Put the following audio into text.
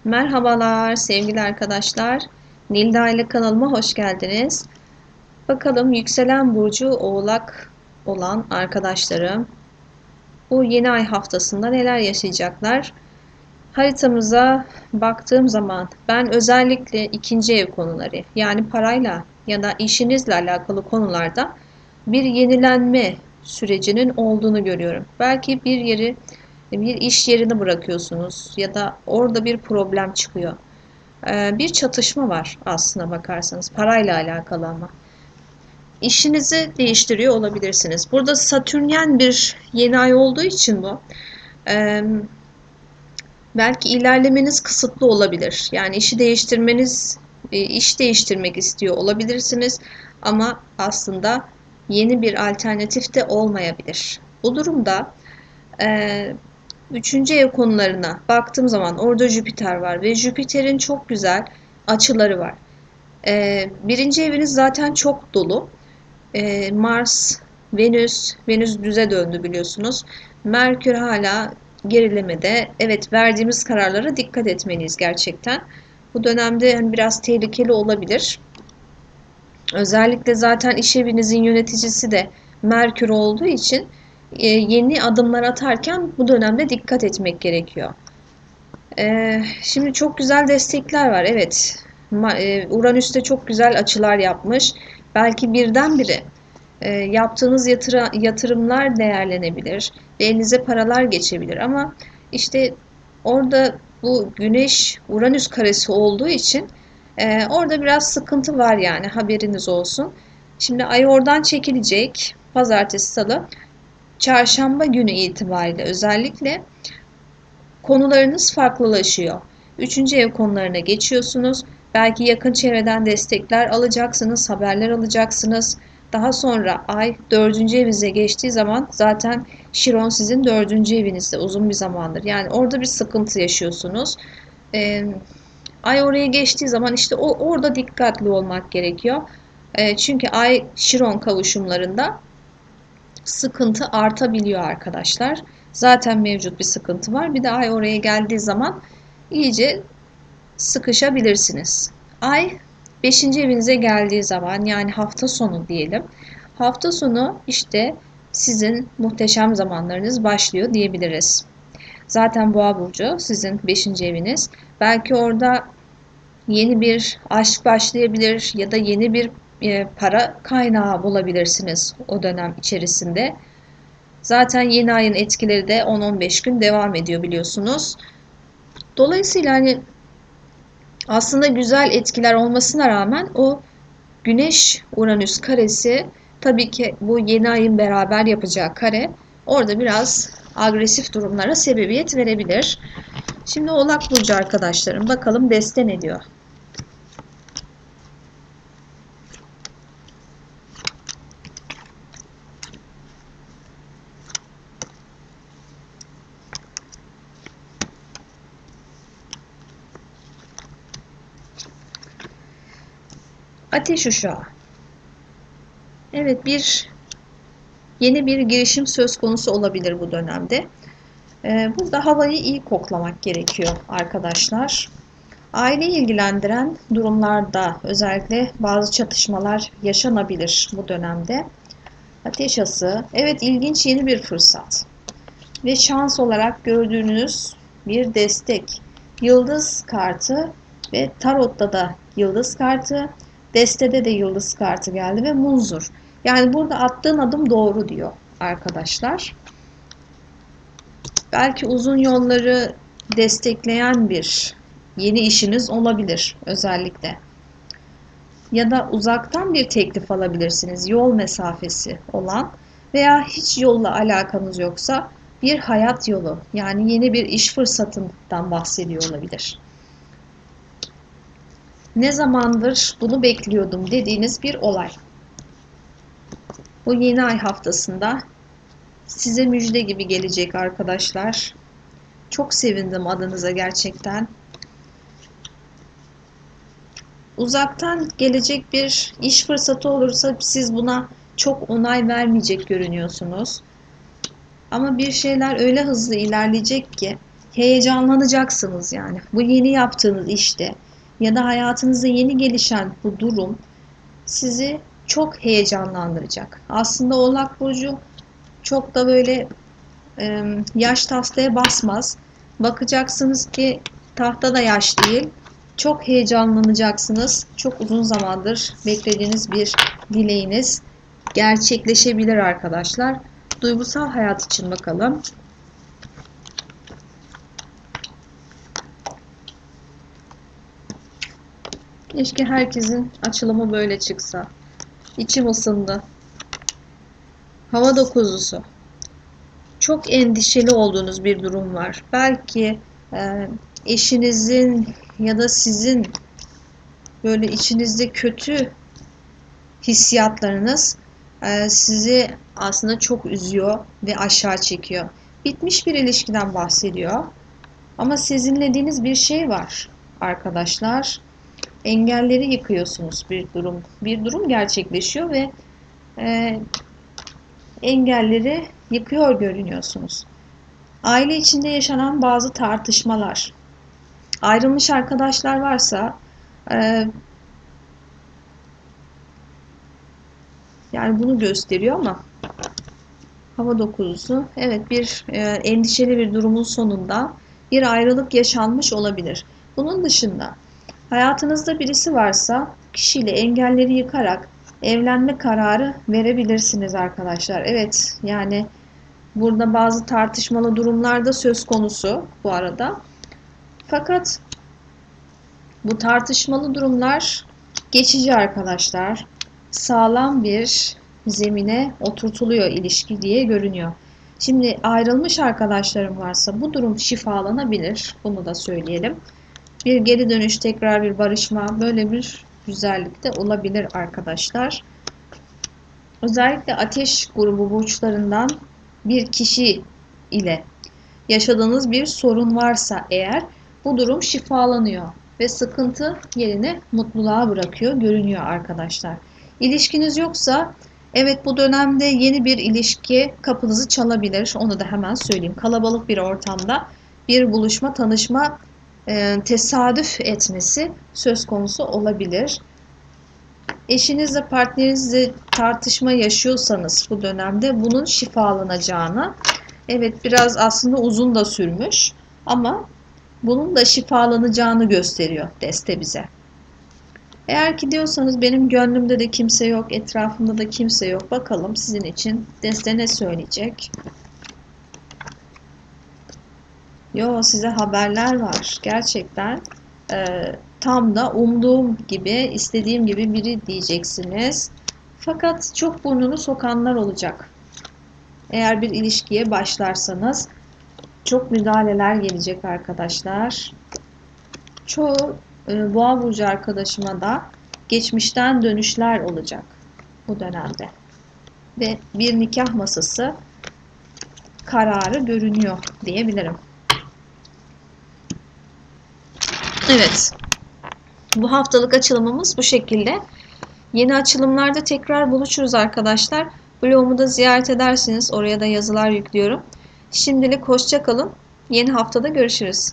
Merhabalar sevgili arkadaşlar. Nilda ile kanalıma hoş geldiniz. Bakalım yükselen burcu Oğlak olan arkadaşlarım bu yeni ay haftasında neler yaşayacaklar? Haritamıza baktığım zaman ben özellikle ikinci ev konuları yani parayla ya da işinizle alakalı konularda bir yenilenme sürecinin olduğunu görüyorum. Belki bir iş yerini bırakıyorsunuz ya da orada bir problem çıkıyor. Bir çatışma var aslına bakarsanız parayla alakalı ama. İşinizi değiştiriyor olabilirsiniz. Burada Satürnyen bir yeni ay olduğu için bu. e, Belki ilerlemeniz kısıtlı olabilir. Yani iş değiştirmek istiyor olabilirsiniz ama aslında yeni bir alternatif de olmayabilir. Bu durumda e, üçüncü ev konularına baktığım zaman orada Jüpiter var ve Jüpiter'in çok güzel açıları var. Birinci eviniz zaten çok dolu. Mars, Venüs düze döndü biliyorsunuz. Merkür hala gerilemede. Evet, verdiğimiz kararlara dikkat etmeliyiz gerçekten. Bu dönemde yani biraz tehlikeli olabilir. Özellikle zaten iş evinizin yöneticisi de Merkür olduğu için yeni adımlar atarken bu dönemde dikkat etmek gerekiyor. Şimdi çok güzel destekler var. Evet, Uranüs'te çok güzel açılar yapmış. Belki birdenbire yaptığınız yatırımlar değerlenebilir ve elinize paralar geçebilir. Ama işte orada bu Güneş-Uranüs karesi olduğu için orada biraz sıkıntı var yani haberiniz olsun. Şimdi ay oradan çekilecek. Pazartesi, salı, çarşamba günü itibariyle özellikle konularınız farklılaşıyor. Üçüncü ev konularına geçiyorsunuz. Belki yakın çevreden destekler alacaksınız, haberler alacaksınız. Daha sonra ay dördüncü evinize geçtiği zaman zaten Şiron sizin dördüncü evinizde uzun bir zamandır. Yani orada bir sıkıntı yaşıyorsunuz. Ee, Ay oraya geçtiği zaman işte orada dikkatli olmak gerekiyor. Çünkü ay Şiron kavuşumlarında sıkıntı artabiliyor arkadaşlar. Zaten mevcut bir sıkıntı var. Bir de ay oraya geldiği zaman iyice sıkışabilirsiniz. Ay beşinci evinize geldiği zaman yani hafta sonu diyelim. Hafta sonu işte sizin muhteşem zamanlarınız başlıyor diyebiliriz. Zaten Boğa burcu sizin beşinci eviniz. Belki orada yeni bir aşk başlayabilir ya da yeni bir para kaynağı bulabilirsiniz o dönem içerisinde. Zaten yeni ayın etkileri de 10-15 gün devam ediyor biliyorsunuz. Dolayısıyla hani aslında güzel etkiler olmasına rağmen o Güneş Uranüs karesi tabii ki bu yeni ayın beraber yapacağı kare orada biraz agresif durumlara sebebiyet verebilir. Şimdi Oğlak Burcu arkadaşlarım bakalım deste ne diyor? Ateş uşağı. Evet, yeni bir girişim söz konusu olabilir bu dönemde. Burada havayı iyi koklamak gerekiyor arkadaşlar. Aileyi ilgilendiren durumlarda özellikle bazı çatışmalar yaşanabilir bu dönemde. Ateş ası, evet ilginç yeni bir fırsat ve şans olarak gördüğünüz bir destek. Yıldız kartı ve tarotta da yıldız kartı, destede de yıldız kartı geldi ve munzur. Yani burada attığın adım doğru diyor arkadaşlar. Belki uzun yolları destekleyen bir yeni işiniz olabilir özellikle. Ya da uzaktan bir teklif alabilirsiniz yol mesafesi olan veya hiç yolla alakanız yoksa bir hayat yolu yani yeni bir iş fırsatından bahsediyor olabilir. Ne zamandır bunu bekliyordum dediğiniz bir olay. Bu yeni ay haftasında size müjde gibi gelecek arkadaşlar. Çok sevindim adınıza gerçekten. Uzaktan gelecek bir iş fırsatı olursa siz buna çok onay vermeyecek görünüyorsunuz. Ama bir şeyler öyle hızlı ilerleyecek ki heyecanlanacaksınız yani. Bu yeni yaptığınız işte ya da hayatınızda yeni gelişen bu durum sizi çok heyecanlandıracak. Aslında Oğlak Burcu çok da böyle yaş tahtaya basmaz. Bakacaksınız ki tahta da yaş değil. Çok heyecanlanacaksınız. Çok uzun zamandır beklediğiniz bir dileğiniz gerçekleşebilir arkadaşlar. Duygusal hayat için bakalım. Keşke herkesin açılımı böyle çıksa. İçim ısındı. Hava dokuzusu. Çok endişeli olduğunuz bir durum var. Belki eşinizin ya da sizin böyle içinizde kötü hissiyatlarınız sizi aslında çok üzüyor ve aşağı çekiyor. Bitmiş bir ilişkiden bahsediyor. Ama sezinlediğiniz bir şey var arkadaşlar. Engelleri yıkıyorsunuz bir durum. Bir durum gerçekleşiyor ve engelleri yıkıyor görünüyorsunuz. Aile içinde yaşanan bazı tartışmalar. Ayrılmış arkadaşlar varsa yani bunu gösteriyor ama hava dokuzusu evet bir endişeli bir durumun sonunda bir ayrılık yaşanmış olabilir. Bunun dışında hayatınızda birisi varsa kişiyle engelleri yıkarak evlenme kararı verebilirsiniz arkadaşlar. Evet yani burada bazı tartışmalı durumlar da söz konusu bu arada. Fakat bu tartışmalı durumlar geçici arkadaşlar. Sağlam bir zemine oturtuluyor ilişki diye görünüyor. Şimdi ayrılmış arkadaşlarım varsa bu durum şifalanabilir. Bunu da söyleyelim. Bir geri dönüş, tekrar bir barışma, böyle bir güzellik de olabilir arkadaşlar. Özellikle ateş grubu burçlarından bir kişi ile yaşadığınız bir sorun varsa eğer bu durum şifalanıyor ve sıkıntı yerine mutluluğa bırakıyor, görünüyor arkadaşlar. İlişkiniz yoksa evet bu dönemde yeni bir ilişki kapınızı çalabilir. Onu da hemen söyleyeyim. Kalabalık bir ortamda bir buluşma, tanışma tesadüf etmesi söz konusu olabilir. Eşinizle, partnerinizle tartışma yaşıyorsanız bu dönemde bunun şifalanacağını, evet biraz aslında uzun da sürmüş ama bunun da şifalanacağını gösteriyor deste bize. Eğer ki diyorsanız benim gönlümde de kimse yok, etrafımda da kimse yok. Bakalım sizin için deste ne söyleyecek? Yo size haberler var. Gerçekten tam da umduğum gibi, istediğim gibi biri diyeceksiniz. Fakat çok burnunu sokanlar olacak. Eğer bir ilişkiye başlarsanız çok müdahaleler gelecek arkadaşlar. Çoğu Boğa burcu arkadaşıma da geçmişten dönüşler olacak bu dönemde. Ve bir nikah masası kararı görünüyor diyebilirim. Evet. Bu haftalık açılımımız bu şekilde. Yeni açılımlarda tekrar buluşuruz arkadaşlar. Blogumu da ziyaret edersiniz. Oraya da yazılar yüklüyorum. Şimdilik hoşça kalın. Yeni haftada görüşürüz.